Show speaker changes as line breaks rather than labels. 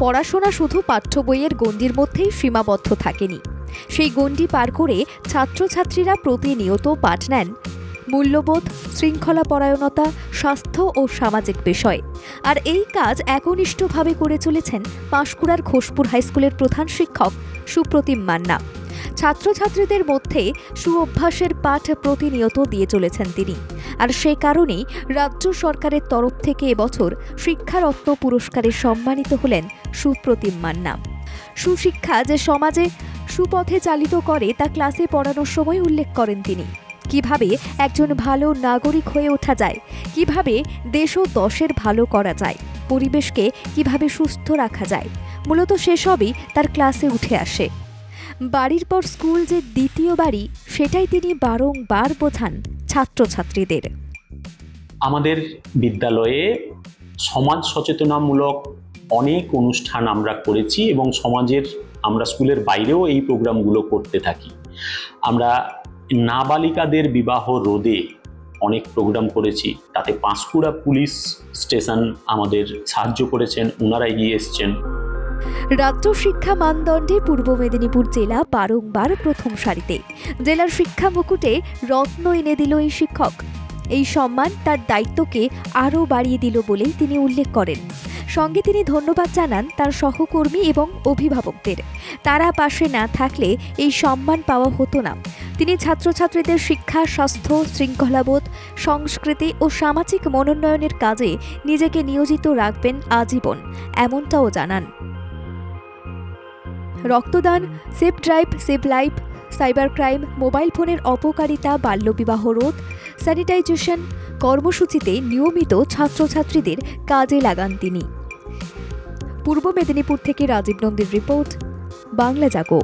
পড়াশোনা শুধু পাঠ্য বইয়ের গণ্ডির মধ্যেই সীমাবদ্ধ থাকেনি। সেই গণ্ডি পার করে ছাত্রছাত্রীরা প্রতিনিয়ত পাঠ নেন মূল্যবোধ, শৃঙ্খলাপরায়ণতা, স্বাস্থ্য ও সামাজিক বিষয়। আর এই কাজ একনিষ্ঠভাবে করে চলেছেন পাঁশকুড়ার ঘোষপুর হাইস্কুলের প্রধান শিক্ষক সুপ্রতিম মান্না। ছাত্রছাত্রীদের মধ্যে সুঅভ্যাসের পাঠ প্রতিনিয়ত দিয়ে চলেছেন তিনি। আর সেই কারণেই রাজ্য সরকারের তরফ থেকে এবছর শিক্ষারত্ন পুরস্কারে সম্মানিত হলেন সুপ্রতিম মান্না। সুশিক্ষা যে সমাজে সুপথে চালিত করে তা ক্লাসে পড়ানোর সময় উল্লেখ করেন তিনি। কিভাবে একজন ভালো নাগরিক হয়ে ওঠা যায়, কিভাবে দেশ ও দশের ভালো করা যায়, পরিবেশকে কিভাবে সুস্থ রাখা যায়, মূলত সেসবই তার ক্লাসে উঠে আসে। বাড়ির পর স্কুল যে দ্বিতীয় বাড়ি, সেটাই তিনি বারংবার বোঝান ছাত্রছাত্রীদের।
আমাদের বিদ্যালয়ে সমাজ সচেতনামূলক অনেক অনুষ্ঠান আমরা করেছি এবং আমরা স্কুলের বাইরেও এই প্রোগ্রামগুলো করতে থাকি। আমরা নাবালিকাদের বিবাহ রোধে অনেক প্রোগ্রাম করেছি, তাতে পাঁশকুড়া পুলিশ স্টেশন আমাদের সাহায্য করেছেন, ওনারা এগিয়ে এসছেন।
রাজ্য শিক্ষা মানদণ্ডে পূর্ব মেদিনীপুর জেলা বারংবার প্রথম সারিতে। জেলার শিক্ষা মুকুটে রত্ন এনে দিল এই শিক্ষক। এই সম্মান তার দায়িত্বকে আরও বাড়িয়ে দিল বলেই তিনি উল্লেখ করেন। সঙ্গে তিনি ধন্যবাদ জানান তার সহকর্মী এবং অভিভাবকদের। তারা পাশে না থাকলে এই সম্মান পাওয়া হতো না। তিনি ছাত্রছাত্রীদের শিক্ষা, স্বাস্থ্য, শৃঙ্খলাবোধ, সংস্কৃতি ও সামাজিক মনোন্নয়নের কাজে নিজেকে নিয়োজিত রাখবেন আজীবন, এমনটাও জানান। রক্তদান, save drive, save life, cyber crime, mobile ফোনের অপকারিতা, বাল্যবিবাহ রোধ, স্যানিটাইজেশন কর্মসূচিতে নিয়মিত ছাত্রছাত্রীদের কাজে লাগান তিনি। পূর্ব মেদিনীপুর থেকে রাজীব নন্দীর রিপোর্ট, বাংলা জাগো।